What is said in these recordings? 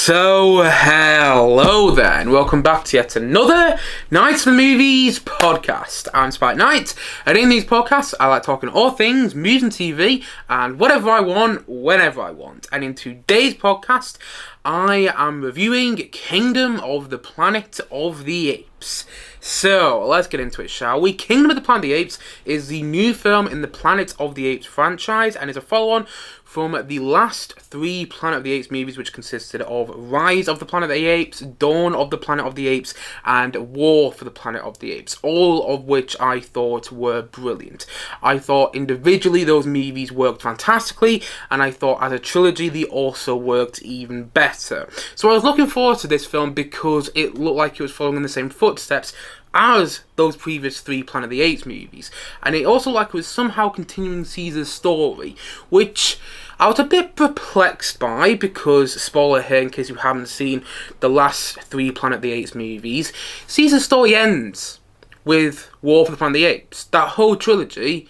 So, hello there, and welcome back to yet another Nights for Movies podcast. I'm Spike Knight, and in these podcasts, I like talking all things movies and TV, and whatever I want, whenever I want. And in today's podcast, I am reviewing Kingdom of the Planet of the Apes. So, let's get into it, shall we? Kingdom of the Planet of the Apes is the new film in the Planet of the Apes franchise, and is a follow-on from the last three Planet of the Apes movies, which consisted of Rise of the Planet of the Apes, Dawn of the Planet of the Apes, and War for the Planet of the Apes, all of which I thought were brilliant. I thought individually those movies worked fantastically, and I thought as a trilogy they also worked even better. So I was looking forward to this film because it looked like it was following in the same footsteps as those previous three Planet of the Apes movies, and it also like it was somehow continuing Caesar's story, which I was a bit perplexed by because, spoiler here in case you haven't seen the last three Planet of the Apes movies, Caesar's story ends with War for the Planet of the Apes. That whole trilogy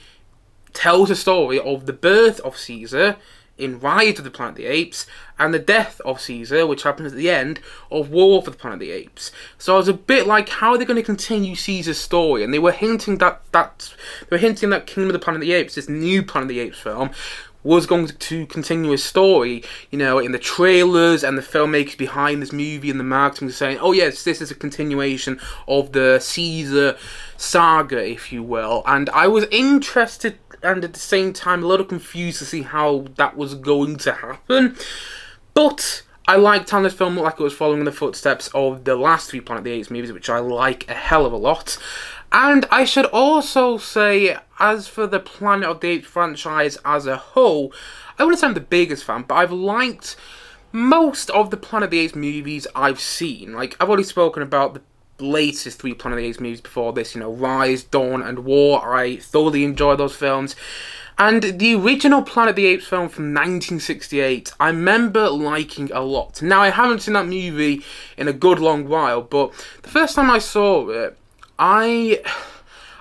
tells a story of the birth of Caesar in Rise of the Planet of the Apes, and the death of Caesar, which happens at the end of War for the Planet of the Apes. So I was a bit like, how are they going to continue Caesar's story? And they were hinting that Kingdom of the Planet of the Apes, this new Planet of the Apes film, was going to continue his story, you know, in the trailers, and the filmmakers behind this movie and the marketing were saying, oh yes, this is a continuation of the Caesar saga, if you will. And I was interested and at the same time a little confused to see how that was going to happen. But I liked how this film looked like it was following in the footsteps of the last three Planet of the Apes movies, which I like a hell of a lot. And I should also say, as for the Planet of the Apes franchise as a whole, I wouldn't say I'm the biggest fan, but I've liked most of the Planet of the Apes movies I've seen. Like, I've already spoken about the latest three Planet of the Apes movies before this, you know, Rise, Dawn, and War. I thoroughly enjoy those films. And the original Planet of the Apes film from 1968, I remember liking a lot. Now, I haven't seen that movie in a good long while, but the first time I saw it, I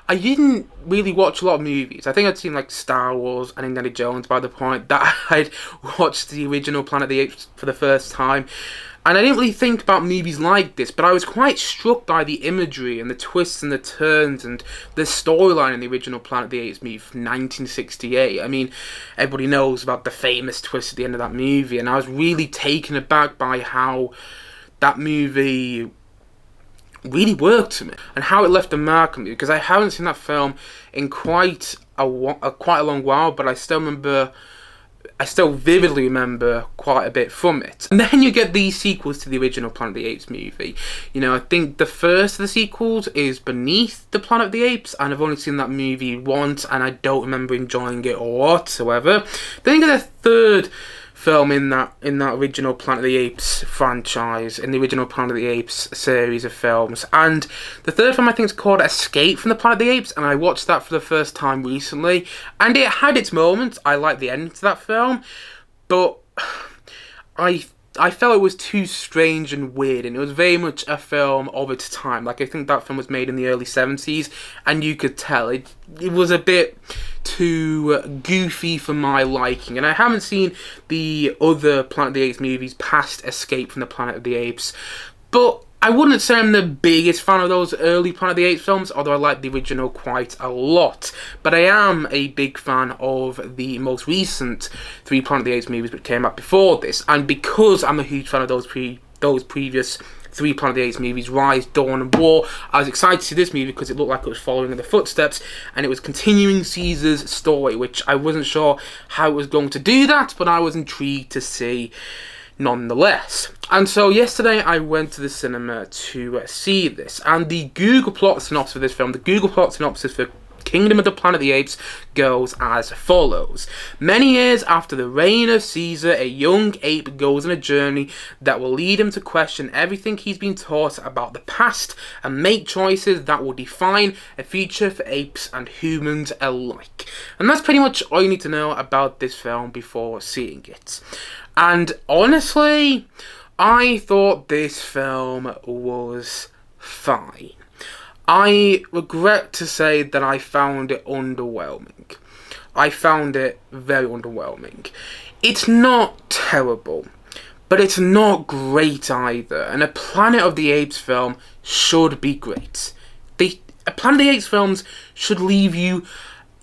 didn't really watch a lot of movies. I think I'd seen like Star Wars and Indiana Jones by the point that I'd watched the original Planet of the Apes for the first time. And I didn't really think about movies like this, but I was quite struck by the imagery and the twists and the turns and the storyline in the original Planet of the Apes movie from 1968. I mean, everybody knows about the famous twist at the end of that movie, and I was really taken aback by how that movie really worked to me and how it left a mark on me, because I haven't seen that film in quite a long while, but I still vividly remember quite a bit from it. And then you get these sequels to the original Planet of the Apes movie. You know, I think the first of the sequels is Beneath the Planet of the Apes, and I've only seen that movie once, and I don't remember enjoying it whatsoever. Then you get the third film in that original Planet of the Apes franchise, in the original Planet of the Apes series of films. And the third film I think is called Escape from the Planet of the Apes, and I watched that for the first time recently, and it had its moments. I liked the ending to that film, but I felt it was too strange and weird, and it was very much a film of its time. Like, I think that film was made in the early 70s, and you could tell it was a bit too goofy for my liking. And I haven't seen the other Planet of the Apes movies past Escape from the Planet of the Apes, but I wouldn't say I'm the biggest fan of those early Planet of the Apes films, although I like the original quite a lot. But I am a big fan of the most recent three Planet of the Apes movies which came out before this, and because I'm a huge fan of those previous three Planet of the Apes movies, Rise, Dawn, and War, I was excited to see this movie because it looked like it was following in the footsteps, and it was continuing Caesar's story, which I wasn't sure how it was going to do that, but I was intrigued to see nonetheless. And so yesterday I went to the cinema to see this, and the Google plot synopsis for this film, the Google plot synopsis for Kingdom of the Planet of the Apes goes as follows. Many years after the reign of Caesar, a young ape goes on a journey that will lead him to question everything he's been taught about the past and make choices that will define a future for apes and humans alike. And that's pretty much all you need to know about this film before seeing it. And honestly, I thought this film was fine. I regret to say that I found it underwhelming. I found it very underwhelming. It's not terrible, but it's not great either. And a Planet of the Apes film should be great. A Planet of the Apes films should leave you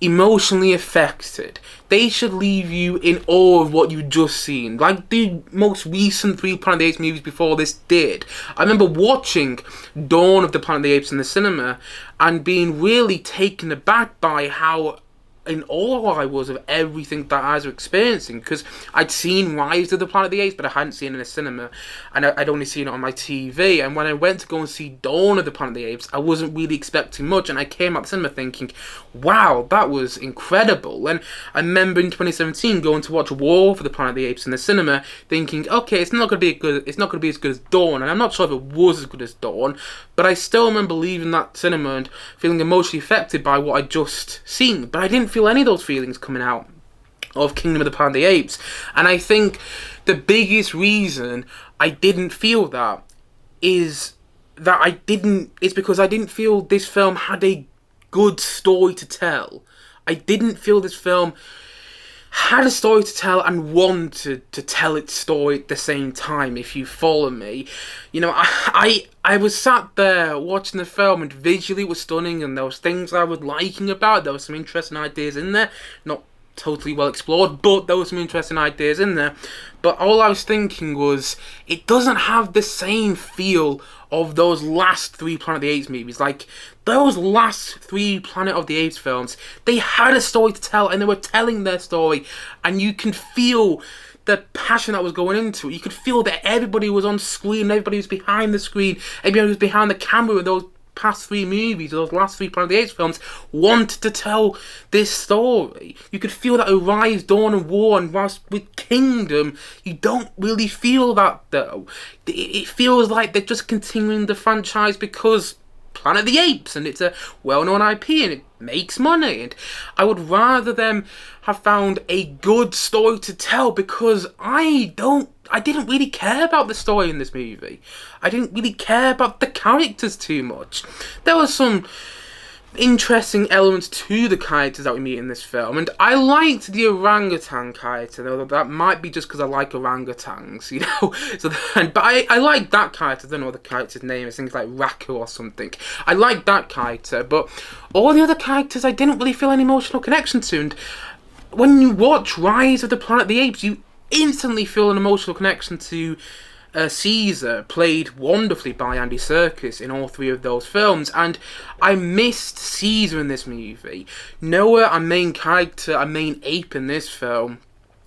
emotionally affected. They should leave you in awe of what you've just seen, like the most recent 3 Planet of the Apes movies before this did. I remember watching Dawn of the Planet of the Apes in the cinema and being really taken aback by how in awe I was of everything that I was experiencing, because I'd seen Rise of the Planet of the Apes, but I hadn't seen it in a cinema, and I'd only seen it on my TV. And when I went to go and see Dawn of the Planet of the Apes, I wasn't really expecting much, and I came out the cinema thinking, wow, that was incredible. And I remember in 2017 going to watch War for the Planet of the Apes in the cinema, thinking, okay, it's not going to be as good as Dawn, and I'm not sure if it was as good as Dawn, but I still remember leaving that cinema and feeling emotionally affected by what I'd just seen. But I didn't feel any of those feelings coming out of Kingdom of the Planet of the Apes. And I think the biggest reason I didn't feel that is because I didn't feel this film had a good story to tell. I didn't feel this film had a story to tell and wanted to tell its story at the same time, if you follow me. You know, I was sat there watching the film, and visually it was stunning, and there was things I was liking about it. There was some interesting ideas in there, not totally well explored, but there were some interesting ideas in there. But all I was thinking was, it doesn't have the same feel of those last 3 Planet of the Apes movies. Like, those last 3 Planet of the Apes films, they had a story to tell, and they were telling their story, and you can feel the passion that was going into it. You could feel that everybody was on screen, everybody was behind the screen, everybody was behind the camera in those past 3 movies, those last 3 Planet of the Apes films, wanted to tell this story. You could feel that with Rise, Dawn and War, and whilst with Kingdom, you don't really feel that though. It feels like they're just continuing the franchise because Planet of the Apes, and it's a well-known IP, and it makes money, and I would rather them have found a good story to tell, because I didn't really care about the story in this movie. I didn't really care about the characters too much. There were some interesting elements to the characters that we meet in this film, and I liked the orangutan character, though that might be just because I like orangutans, you know. But I like that character. I don't know what the character's name is. Things like Racco or something. I like that character, but all the other characters I didn't really feel an emotional connection to. And when you watch Rise of the Planet of the Apes, you instantly feel an emotional connection to Caesar, played wonderfully by Andy Serkis in all 3 of those films, and I missed Caesar in this movie. Noah, our main character, our main ape in this film,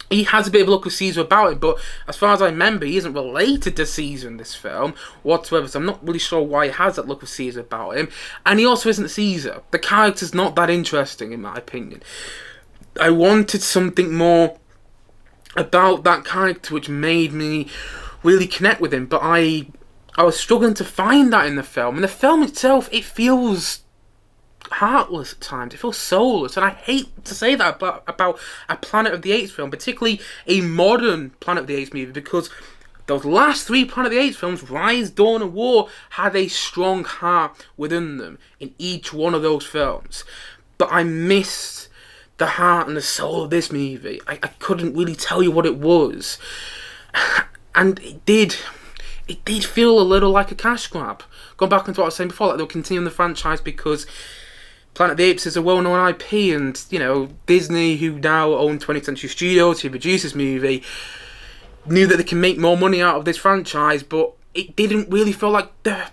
he has a bit of a look of Caesar about it, but as far as I remember, he isn't related to Caesar in this film whatsoever, so I'm not really sure why he has that look of Caesar about him, and he also isn't Caesar. The character's not that interesting, in my opinion. I wanted something more about that character which made me really connect with him, but I was struggling to find that in the film. And the film itself, it feels heartless at times. It feels soulless, and I hate to say that about a Planet of the Apes film, particularly a modern Planet of the Apes movie, because those last 3 Planet of the Apes films, Rise, Dawn and War, had a strong heart within them in each one of those films. But I missed the heart and the soul of this movie. I couldn't really tell you what it was. And it did feel a little like a cash grab. Going back into what I was saying before, like they were continuing the franchise because Planet of the Apes is a well-known IP, and, you know, Disney, who now own 20th Century Studios, who produced this movie, knew that they can make more money out of this franchise, but it didn't really feel like the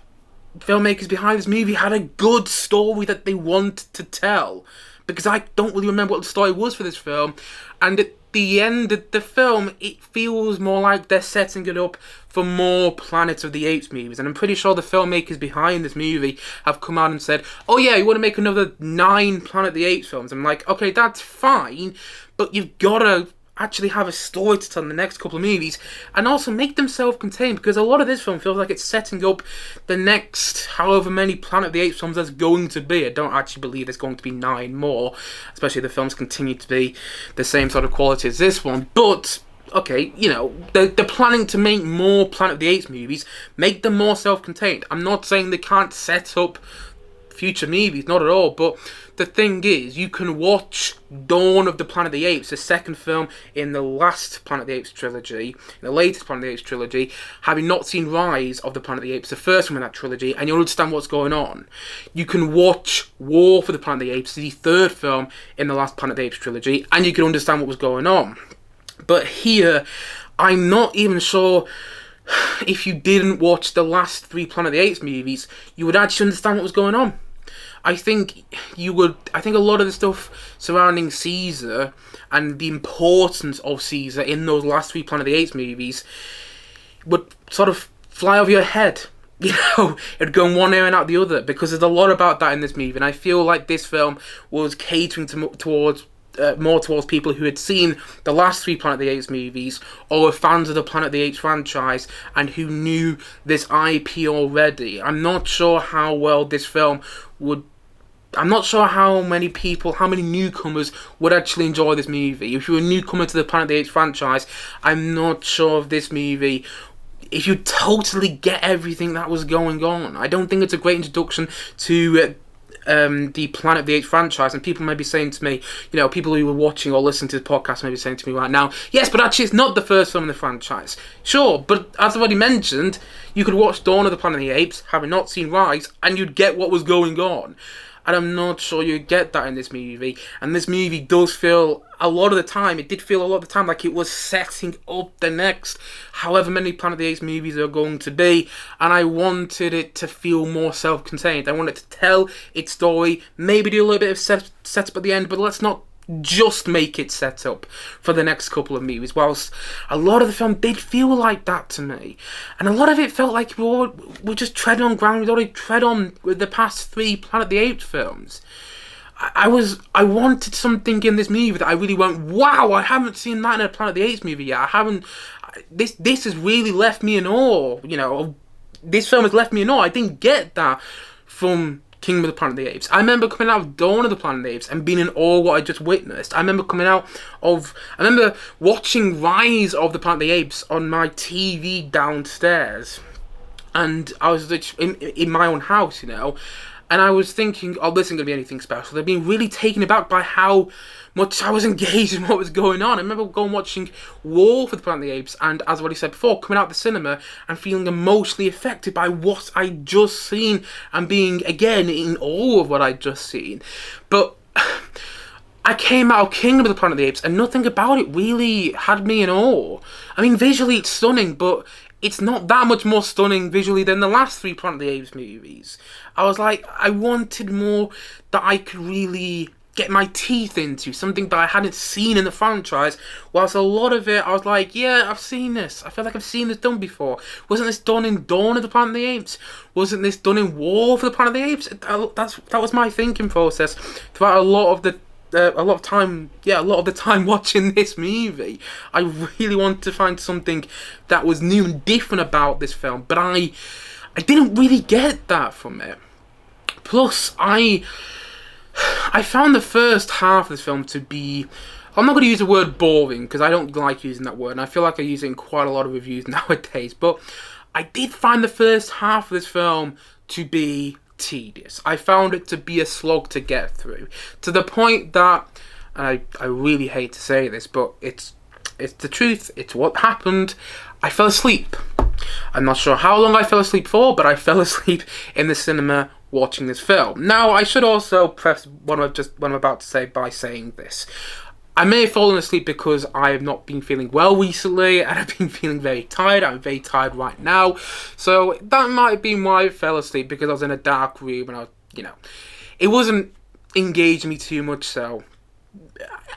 filmmakers behind this movie had a good story that they wanted to tell. Because I don't really remember what the story was for this film, and at the end of the film, it feels more like they're setting it up for more Planet of the Apes movies. And I'm pretty sure the filmmakers behind this movie have come out and said, oh yeah, you want to make another 9 Planet of the Apes films? I'm like, okay, that's fine, but you've got to actually have a story to tell in the next couple of movies, and also make them self-contained, because a lot of this film feels like it's setting up the next however many Planet of the Apes films there's going to be. I don't actually believe there's going to be 9 more, especially if the films continue to be the same sort of quality as this one. But okay, you know, they're planning to make more Planet of the Apes movies, make them more self-contained. I'm not saying they can't set up future movies, not at all, but the thing is, you can watch Dawn of the Planet of the Apes, the second film in the last Planet of the Apes trilogy, the latest Planet of the Apes trilogy, having not seen Rise of the Planet of the Apes, the first one in that trilogy, and you'll understand what's going on. You can watch War for the Planet of the Apes, the third film in the last Planet of the Apes trilogy, and you can understand what was going on. But here, I'm not even sure if you didn't watch the last 3 Planet of the Apes movies, you would actually understand what was going on. I think you would. I think a lot of the stuff surrounding Caesar and the importance of Caesar in those last 3 Planet of the Apes movies would sort of fly over your head. You know, it'd go in one ear and out the other, because there's a lot about that in this movie, and I feel like this film was catering towards more towards people who had seen the last 3 Planet of the Apes movies, or were fans of the Planet of the Apes franchise, and who knew this IP already. I'm not sure how well this film would... I'm not sure how many newcomers would actually enjoy this movie. If you're a newcomer to the Planet of the Apes franchise, I'm not sure if this movie... if you totally get everything that was going on. I don't think it's a great introduction to the Planet of the Apes franchise, and people may be saying to me, you know, people who were watching or listening to the podcast may be saying to me right now, yes, but actually it's not the first film in the franchise. Sure, but as I've already mentioned, you could watch Dawn of the Planet of the Apes, having not seen Rise, and you'd get what was going on. And I'm not sure you get that in this movie. And this movie does feel, a lot of the time, like it was setting up the next however many Planet of the Apes movies are going to be. And I wanted it to feel more self-contained. I wanted to tell its story, maybe do a little bit of setup at the end, but let's not just make it set up for the next couple of movies, whilst a lot of the film did feel like that to me, and a lot of it felt like we're just treading on ground we'd already tread on with the past 3 Planet of the Apes films. I wanted something in this movie that I really went, wow, I haven't seen that in a Planet of the Apes movie yet. This has really left me in awe, you know, this film has left me in awe. I didn't get that from Kingdom of the Planet of the Apes. I remember coming out of Dawn of the Planet of the Apes and being in awe of what I just witnessed. I remember watching Rise of the Planet of the Apes on my TV downstairs, and I was in my own house, you know, and I was thinking, oh, this isn't going to be anything special. They've been really taken aback by how much I was engaged in what was going on. I remember going watching War for the Planet of the Apes, and as I've already said before, coming out of the cinema and feeling emotionally affected by what I'd just seen, and being, again, in awe of what I'd just seen. But I came out of Kingdom of the Planet of the Apes, and nothing about it really had me in awe. I mean, visually it's stunning, but it's not that much more stunning visually than the last 3 Planet of the Apes movies. I was like, I wanted more that I could really get my teeth into, something that I hadn't seen in the franchise, whilst a lot of it I was like, yeah, I've seen this. I feel like I've seen this done before. Wasn't this done in Dawn of the Planet of the Apes? Wasn't this done in War for the Planet of the Apes? That was my thinking process throughout a lot of the time watching this movie. I really wanted to find something that was new and different about this film, but I didn't really get that from it. Plus, I found the first half of this film to be... I'm not going to use the word boring, because I don't like using that word, and I feel like I use it in quite a lot of reviews nowadays, but I did find the first half of this film to be tedious. I found it to be a slog to get through, to the point that, and I really hate to say this, but it's the truth, it's what happened, I fell asleep. I'm not sure how long I fell asleep for, but I fell asleep in the cinema watching this film. Now, I should also preface what I'm about to say by saying this. I may have fallen asleep because I have not been feeling well recently, and I've been feeling very tired. I'm very tired right now. So that might have been why I fell asleep, because I was in a dark room and I was, you know, it wasn't engaging me too much, so...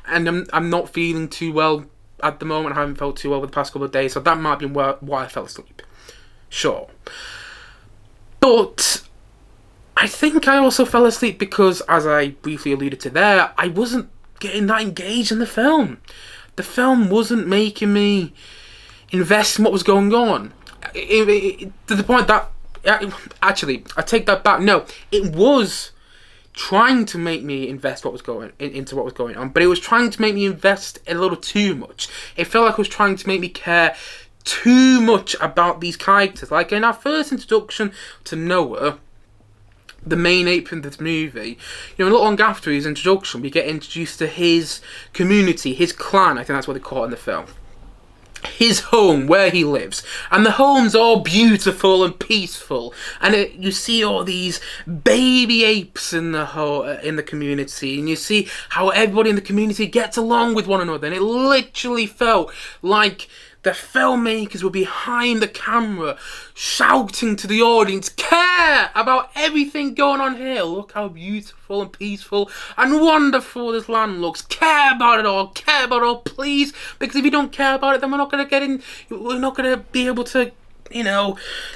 And I'm not feeling too well at the moment. I haven't felt too well over the past couple of days, so that might have been why I fell asleep. Sure. But I think I also fell asleep because, as I briefly alluded to there, I wasn't getting that engaged in the film. The film wasn't making me invest in what was going on. To the point that... Actually, I take that back. No, it was trying to make me invest into what was going on, but it was trying to make me invest a little too much. It felt like it was trying to make me care too much about these characters. Like in our first introduction to Noah, the main ape in this movie, not long after his introduction, we get introduced to his community, his clan, I think that's what they call it in the film. His home, where he lives, and the home's all beautiful and peaceful, and you see all these baby apes in the community, and you see how everybody in the community gets along with one another, and it literally felt like the filmmakers were behind the camera shouting to the audience, care about everything going on here. Look how beautiful and peaceful and wonderful this land looks. Care about it all. Care about it all, please. Because if you don't care about it, then we're not going to be able to,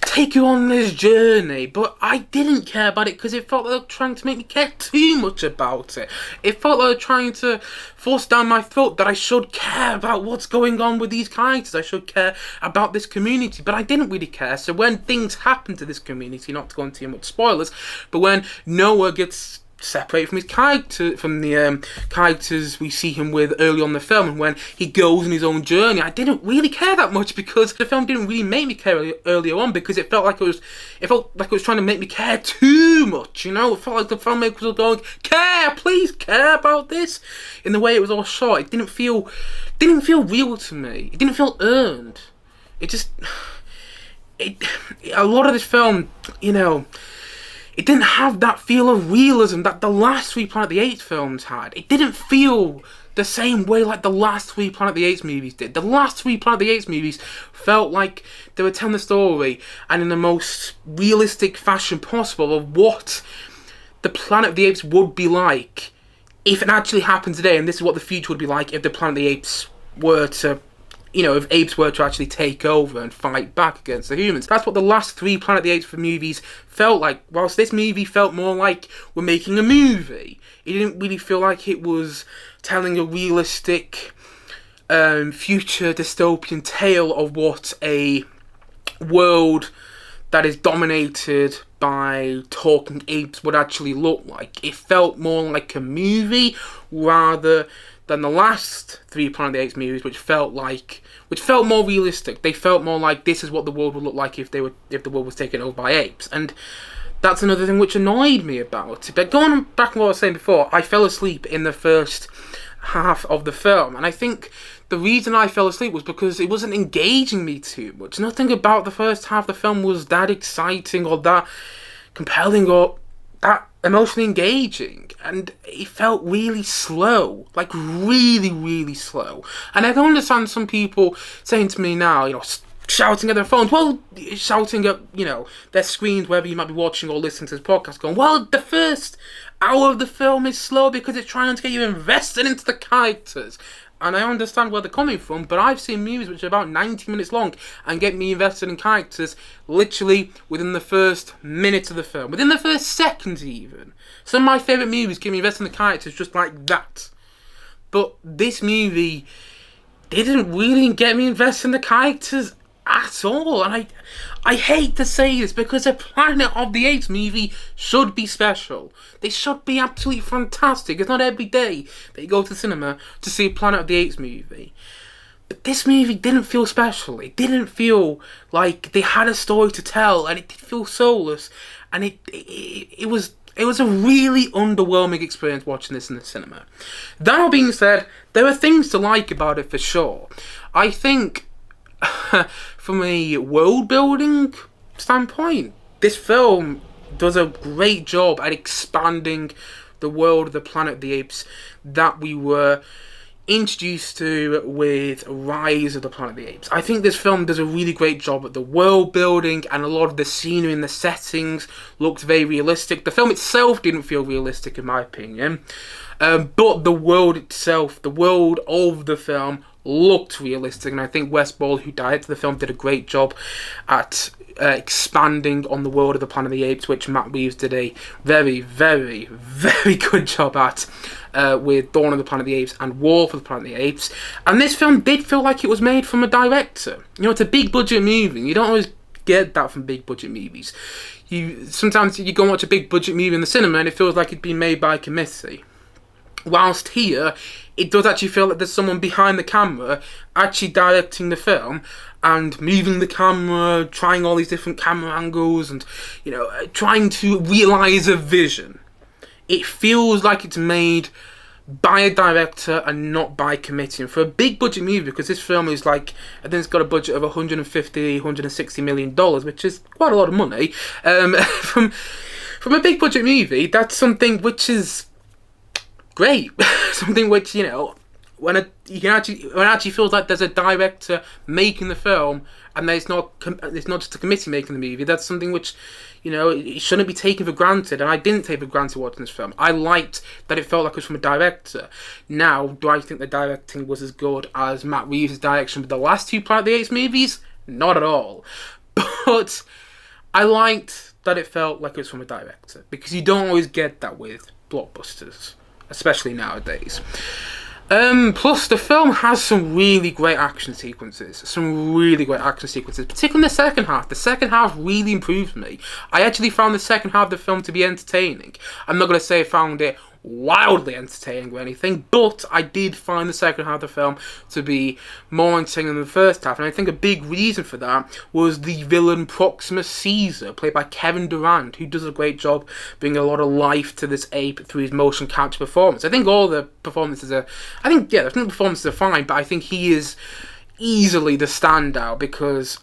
take you on this journey. But I didn't care about it because it felt like they were trying to make me care too much about it. It felt like they were trying to force down my throat that I should care about what's going on with these characters. I should care about this community. But I didn't really care. So when things happen to this community, not to go into too much spoilers, but when Noah gets separated from his character, from the characters we see him with early on in the film, and when he goes on his own journey, I didn't really care that much because the film didn't really make me care earlier on, because it felt like it was trying to make me care too much. It felt like the filmmakers were going, care, please care about this. In the way it was all shot, it didn't feel real to me. It didn't feel earned. A lot of this film, it didn't have that feel of realism that the last three Planet of the Apes films had. It didn't feel the same way like the last three Planet of the Apes movies did. The last three Planet of the Apes movies felt like they were telling the story, and in the most realistic fashion possible, of what the Planet of the Apes would be like if it actually happened today, and this is what the future would be like if the Planet of the Apes were to, if apes were to actually take over and fight back against the humans. That's what the last three Planet of the Apes movies felt like. Whilst this movie felt more like we're making a movie, it didn't really feel like it was telling a realistic future dystopian tale of what a world that is dominated by talking apes would actually look like. It felt more like a movie rather than the last three Planet of the Apes movies, which felt more realistic. They felt more like this is what the world would look like if the world was taken over by apes. And that's another thing which annoyed me about it. But going back to what I was saying before, I fell asleep in the first half of the film, and I think the reason I fell asleep was because it wasn't engaging me too much. Nothing about the first half of the film was that exciting or that compelling or that emotionally engaging, and it felt really slow, like really, really slow. And I can understand some people saying to me now, shouting at their phones, shouting at, their screens, wherever you might be watching or listening to this podcast, going, well, the first hour of the film is slow because it's trying to get you invested into the characters. And I understand where they're coming from, but I've seen movies which are about 90 minutes long and get me invested in characters literally within the first minute of the film. Within the first seconds even. Some of my favourite movies get me invested in the characters just like that. But this movie didn't really get me invested in the characters at all. And I hate to say this because a Planet of the Apes movie should be special. They should be absolutely fantastic. It's not every day that you go to the cinema to see a Planet of the Apes movie. But this movie didn't feel special. It didn't feel like they had a story to tell, and it did feel soulless. And it was a really underwhelming experience watching this in the cinema. That being said, there are things to like about it for sure. I think from a world building standpoint, this film does a great job at expanding the world of the Planet of the Apes that we were introduced to with Rise of the Planet of the Apes. I think this film does a really great job at the world building, and a lot of the scenery and the settings looked very realistic. The film itself didn't feel realistic in my opinion, but the world itself, the world of the film, looked realistic, and I think Wes Ball, who directed the film, did a great job at expanding on the world of the Planet of the Apes, which Matt Reeves did a very, very, very good job at with Dawn of the Planet of the Apes and War for the Planet of the Apes. And this film did feel like it was made from a director. It's a big budget movie. You don't always get that from big budget movies. Sometimes you go and watch a big budget movie in the cinema and it feels like it's been made by a committee. whilst here, it does actually feel like there's someone behind the camera actually directing the film and moving the camera, trying all these different camera angles and, trying to realise a vision. It feels like it's made by a director and not by committee. And for a big budget movie, because this film is I think it's got a budget of $160 million, which is quite a lot of money. From a big budget movie, that's something which is great. Something which, when it actually feels like there's a director making the film and it's not just a committee making the movie. That's something which, it shouldn't be taken for granted, and I didn't take for granted watching this film. I liked that it felt like it was from a director. Now, do I think the directing was as good as Matt Reeves' direction with the last two Planet of the Apes movies? Not at all. But I liked that it felt like it was from a director, because you don't always get that with blockbusters, especially nowadays. Plus, the film has some really great action sequences. Particularly in the second half. The second half really improved me. I actually found the second half of the film to be entertaining. I'm not going to say I found it wildly entertaining or anything, but I did find the second half of the film to be more entertaining than the first half, and I think a big reason for that was the villain Proxima Caesar, played by Kevin Durant, who does a great job bringing a lot of life to this ape through his motion capture performance. I think all the performances are fine, but I think he is easily the standout, because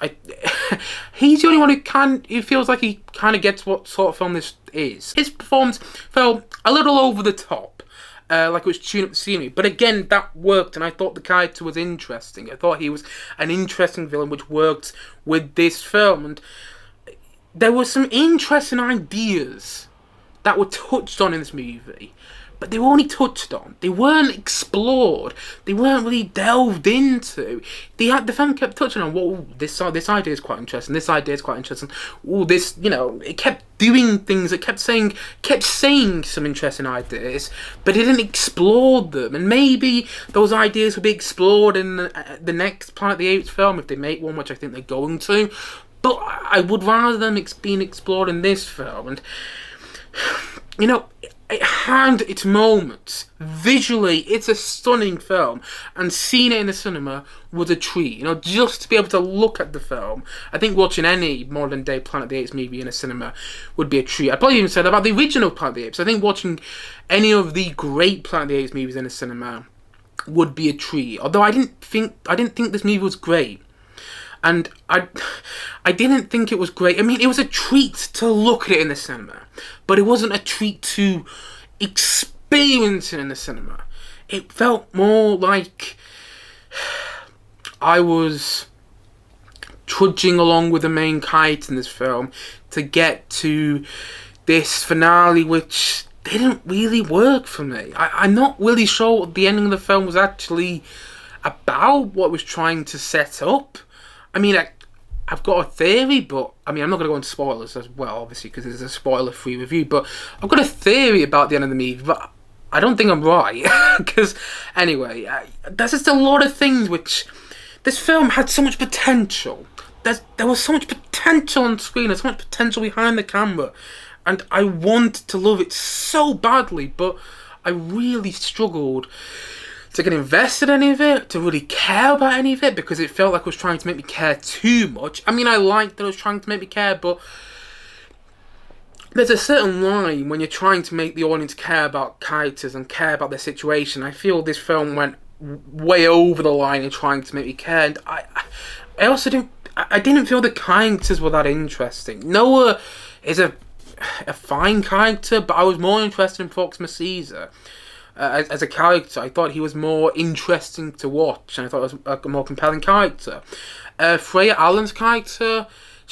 he's the only one who feels like he kind of gets what sort of film this is. His performance felt a little over the top, like it was chewing up the scenery, but again, that worked, and I thought the character was interesting. I thought he was an interesting villain which worked with this film, and there were some interesting ideas that were touched on in this movie, but they were only touched on. They weren't explored. They weren't really delved into. The film kept touching on, well, this idea is quite interesting. This idea is quite interesting. Oh, this, it kept doing things. It kept saying some interesting ideas, but it didn't explore them. And maybe those ideas will be explored in the next Planet of the Apes film, if they make one, which I think they're going to. But I would rather them being explored in this film. And, it had its moments. Visually, it's a stunning film, and seeing it in the cinema was a treat. Just to be able to look at the film. I think watching any modern day Planet of the Apes movie in a cinema would be a treat. I'd probably even say that about the original Planet of the Apes. I think watching any of the great Planet of the Apes movies in a cinema would be a treat. Although I didn't think this movie was great. And I didn't think it was great. I mean, it was a treat to look at it in the cinema, but it wasn't a treat to experience it in the cinema. It felt more like I was trudging along with the main character in this film to get to this finale, which didn't really work for me. I'm not really sure what the ending of the film was actually about, what it was trying to set up. I mean, I've got a theory, but I'm not going to go into spoilers as well, obviously, because it's a spoiler-free review, but I've got a theory about the end of the movie, but I don't think I'm right. Because, anyway, there's just a lot of things which... This film had so much potential. There was so much potential on screen, there's so much potential behind the camera, and I wanted to love it so badly, but I really struggled to get invested in any of it, to really care about any of it, because it felt like it was trying to make me care too much. I mean, I liked that it was trying to make me care, but there's a certain line when you're trying to make the audience care about characters and care about their situation. I feel this film went way over the line in trying to make me care, and I also didn't feel the characters were that interesting. Noah is a fine character, but I was more interested in Proxima Caesar. As a character, I thought he was more interesting to watch, and I thought it was a more compelling character. Freya Allan's character,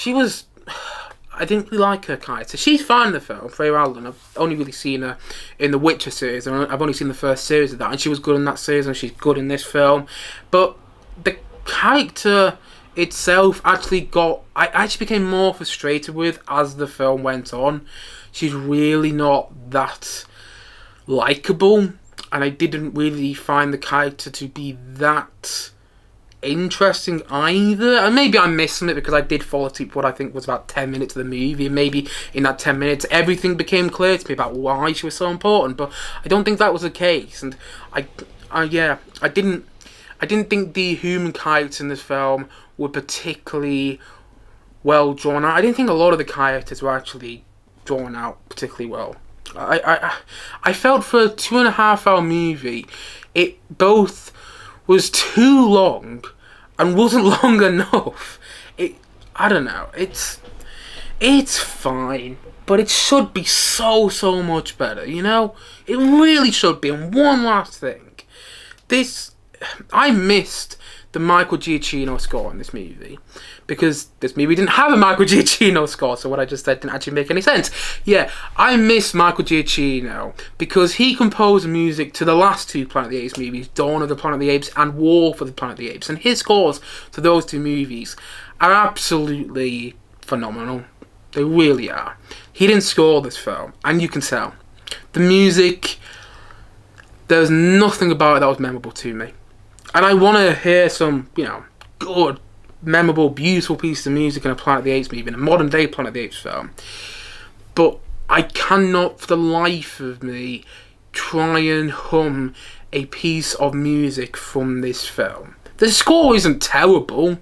I didn't really like her character. She's fine in the film, Freya Allan. I've only really seen her in the Witcher series, and I've only seen the first series of that, and she was good in that series, and she's good in this film. But the character itself I actually became more frustrated with as the film went on. She's really not that likeable, and I didn't really find the character to be that interesting either. And maybe I'm missing it because I did fall asleep for what I think was about 10 minutes of the movie, and maybe in that 10 minutes everything became clear to me about why she was so important, but I don't think that was the case. And I didn't think the human characters in this film were particularly well drawn out. I didn't think a lot of the characters were actually drawn out particularly well. I felt for a 2.5 hour movie, it both was too long and wasn't long enough. I don't know. It's fine, but it should be so much better. You know, it really should be. And one last thing, I missed the Michael Giacchino score in this movie, because this movie didn't have a Michael Giacchino score, so what I just said didn't actually make any sense. Yeah, I miss Michael Giacchino because he composed music to the last two Planet of the Apes movies, Dawn of the Planet of the Apes and War for the Planet of the Apes, and his scores to those two movies are absolutely phenomenal. They really are. He didn't score this film, and you can tell. The music, there's nothing about it that was memorable to me. And I want to hear some, good, memorable, beautiful piece of music in a Planet of the Apes movie, in a modern day Planet of the Apes film. But I cannot, for the life of me, try and hum a piece of music from this film. The score isn't terrible,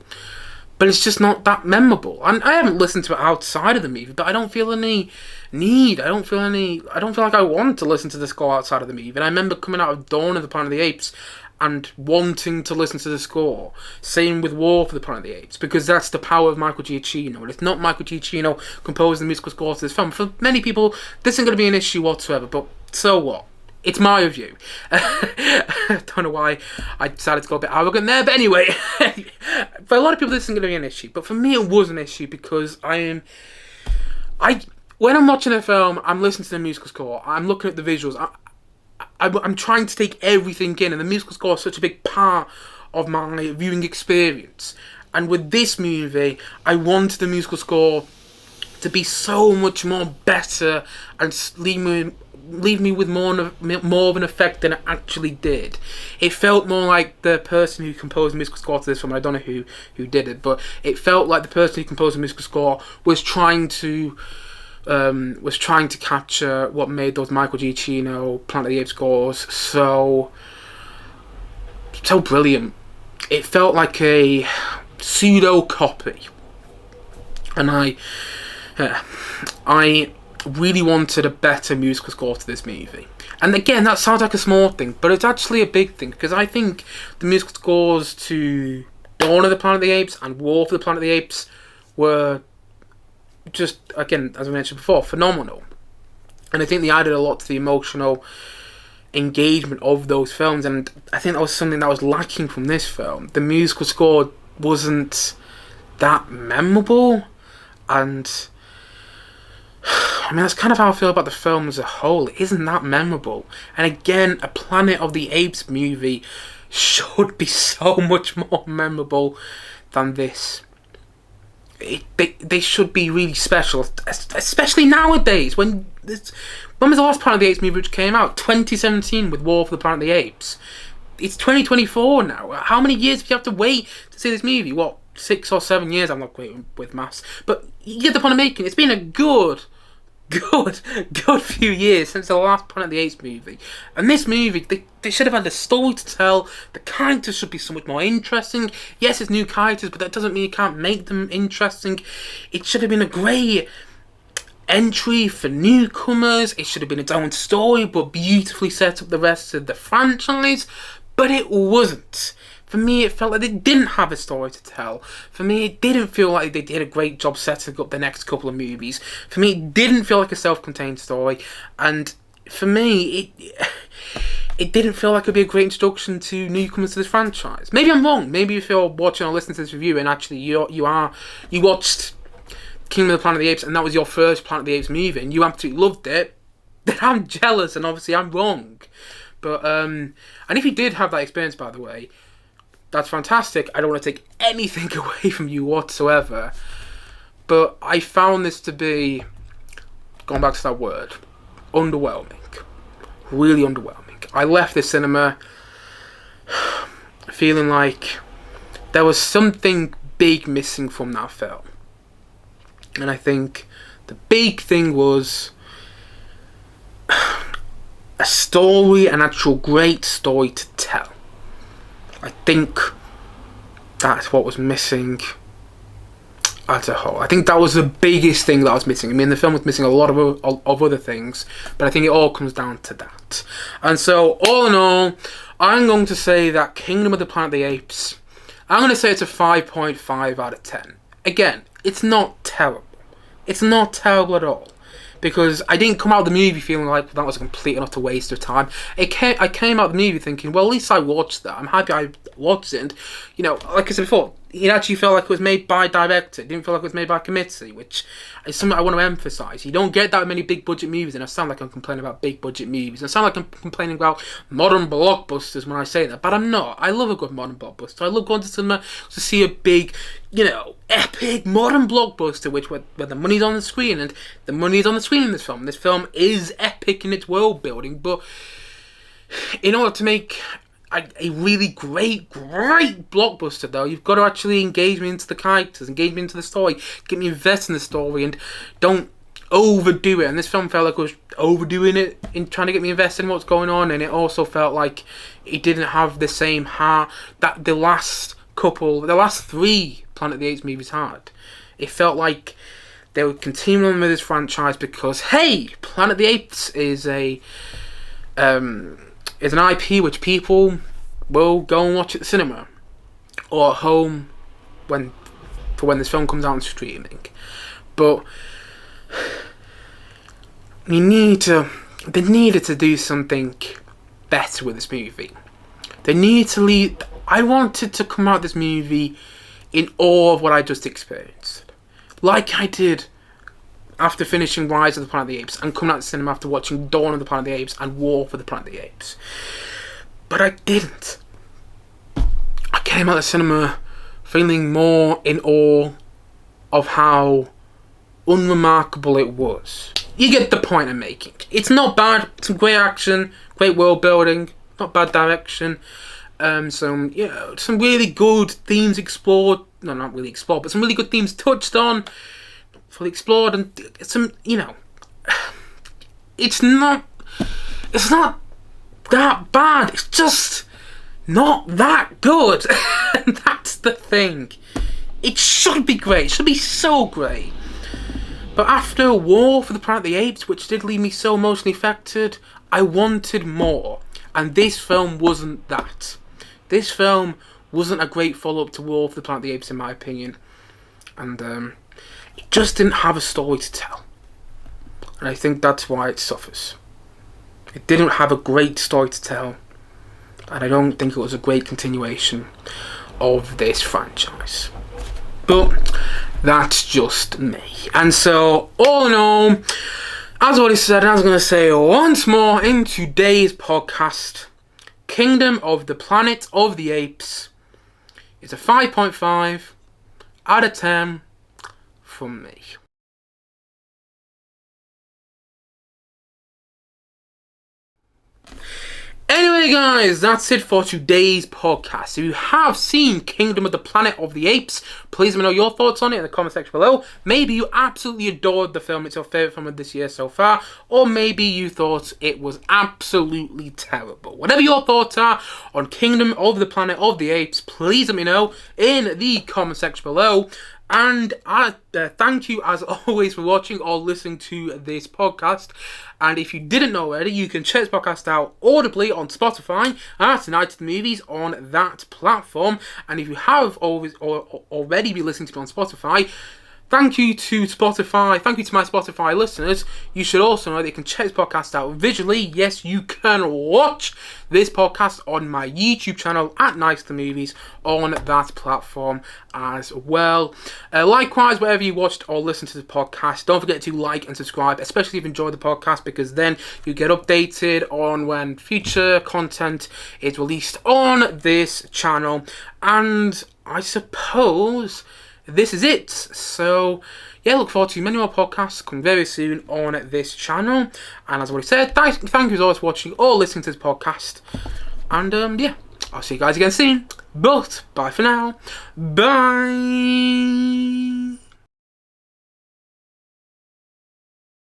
but it's just not that memorable. And I haven't listened to it outside of the movie, but I don't feel any need. I don't feel like I want to listen to the score outside of the movie. And I remember coming out of Dawn of the Planet of the Apes and wanting to listen to the score. Same with War for the Planet of the Apes, because that's the power of Michael Giacchino. And it's not Michael Giacchino composing the musical score to this film. For many people, this isn't going to be an issue whatsoever, but so what? It's my review. I don't know why I decided to go a bit arrogant there, but anyway, for a lot of people this isn't going to be an issue, but for me it was an issue because when I'm watching a film, I'm listening to the musical score, I'm looking at the visuals, I'm trying to take everything in, and the musical score is such a big part of my viewing experience. And with this movie, I wanted the musical score to be so much more better and leave me with more of an effect than it actually did. It felt more like the person who composed the musical score to this film, I don't know who did it, but it felt like the person who composed the musical score was trying to capture what made those Michael Giacchino Planet of the Apes scores so brilliant. It felt like a pseudo copy, and I really wanted a better musical score to this movie. And again, that sounds like a small thing, but it's actually a big thing, because I think the musical scores to Dawn of the Planet of the Apes and War for the Planet of the Apes were just, again, as I mentioned before, phenomenal. And I think they added a lot to the emotional engagement of those films, and I think that was something that was lacking from this film. The musical score wasn't that memorable, and I mean, that's kind of how I feel about the film as a whole. It isn't that memorable. And again, a Planet of the Apes movie should be so much more memorable than this. They should be really special, especially nowadays. When was the last Planet of the Apes movie which came out? 2017 with War for the Planet of the Apes. It's 2024 now. How many years do you have to wait to see this movie? What, 6 or 7 years? I'm not great with maths, but you get the point of making. It's been a good few years since the last Planet of the Apes movie. And this movie, they should have had a story to tell. The characters should be so much more interesting. Yes, it's new characters, but that doesn't mean you can't make them interesting. It should have been a great entry for newcomers. It should have been its own story, but beautifully set up the rest of the franchise. But it wasn't. For me, it felt like they didn't have a story to tell. For me, it didn't feel like they did a great job setting up the next couple of movies. For me, it didn't feel like a self-contained story. And for me, it didn't feel like it'd be a great introduction to newcomers to this franchise. Maybe I'm wrong. Maybe if you're watching or listening to this review and actually you watched Kingdom of the Planet of the Apes and that was your first Planet of the Apes movie and you absolutely loved it, then I'm jealous and obviously I'm wrong. But and if you did have that experience, by the way, that's fantastic. I don't want to take anything away from you whatsoever. But I found this to be, going back to that word, underwhelming. Really underwhelming. I left the cinema feeling like there was something big missing from that film. And I think the big thing was a story, an actual great story to tell. I think that's what was missing as a whole. I think that was the biggest thing that was missing. I mean, the film was missing a lot of other things, but I think it all comes down to that. And so, all in all, I'm going to say that Kingdom of the Planet of the Apes, I'm going to say it's a 5.5 out of 10. Again, it's not terrible. It's not terrible at all. Because I didn't come out of the movie feeling like that was a complete and utter waste of time. I came out of the movie thinking, well, at least I watched that. I'm happy I watched it. And, you know, like I said before, it actually felt like it was made by a director. It didn't feel like it was made by a committee, which is something I want to emphasise. You don't get that many big budget movies, and I sound like I'm complaining about big budget movies. I sound like I'm complaining about modern blockbusters when I say that, but I'm not. I love a good modern blockbuster. I love going to cinema to see a big, you know, epic modern blockbuster, where the money's on the screen, and the money is on the screen in this film. This film is epic in its world building, but in order to make a really great blockbuster, though, you've got to actually engage me into the characters, engage me into the story, get me invested in the story, and don't overdo it. And this film felt like it was overdoing it in trying to get me invested in what's going on, and it also felt like it didn't have the same heart that the last three Planet of the Apes movies had. It felt like they were continuing with this franchise because, hey, Planet of the Apes is an IP which people will go and watch at the cinema or at home when this film comes out on streaming. But they needed to do something better with this movie. They need to leave. I wanted to come out of this movie in awe of what I just experienced, like I did after finishing Rise of the Planet of the Apes and coming out of the cinema after watching Dawn of the Planet of the Apes and War for the Planet of the Apes. But I didn't. I came out of the cinema feeling more in awe of how unremarkable it was. You get the point I'm making. It's not bad. Some great action, great world building, not bad direction. Some really good themes explored. No, not really explored, but some really good themes touched on, fully explored, and some, it's not that bad. It's just not that good. And that's the thing. It should be great. It should be so great. But after War for the Planet of the Apes, which did leave me so emotionally affected, I wanted more. And this film wasn't that. This film wasn't a great follow-up to War for the Planet of the Apes, in my opinion. And it just didn't have a story to tell. And I think that's why it suffers. It didn't have a great story to tell. And I don't think it was a great continuation of this franchise. But that's just me. And so, all in all, as I already said, and I was going to say once more in today's podcast, Kingdom of the Planet of the Apes is a 5.5 out of 10 from me. Anyway, guys, that's it for today's podcast. If you have seen Kingdom of the Planet of the Apes, please let me know your thoughts on it in the comment section below. Maybe you absolutely adored the film, it's your favourite film of this year so far, or maybe you thought it was absolutely terrible. Whatever your thoughts are on Kingdom of the Planet of the Apes, please let me know in the comment section below. And I thank you, as always, for watching or listening to this podcast. And if you didn't know already, you can check this podcast out audibly on Spotify at Night of the Movies on that platform. And if you have already been listening to me on Spotify, thank you to Spotify. Thank you to my Spotify listeners. You should also know that you can check this podcast out visually. Yes, you can watch this podcast on my YouTube channel at Night of the Movies on that platform as well. Likewise, wherever you watched or listened to the podcast, don't forget to like and subscribe, especially if you enjoy the podcast, because then you get updated on when future content is released on this channel. And I suppose this is it. So yeah, look forward to many more podcasts coming very soon on this channel. And as I already said, thank you as always for watching or listening to this podcast. And yeah, I'll see you guys again soon. But bye for now. Bye.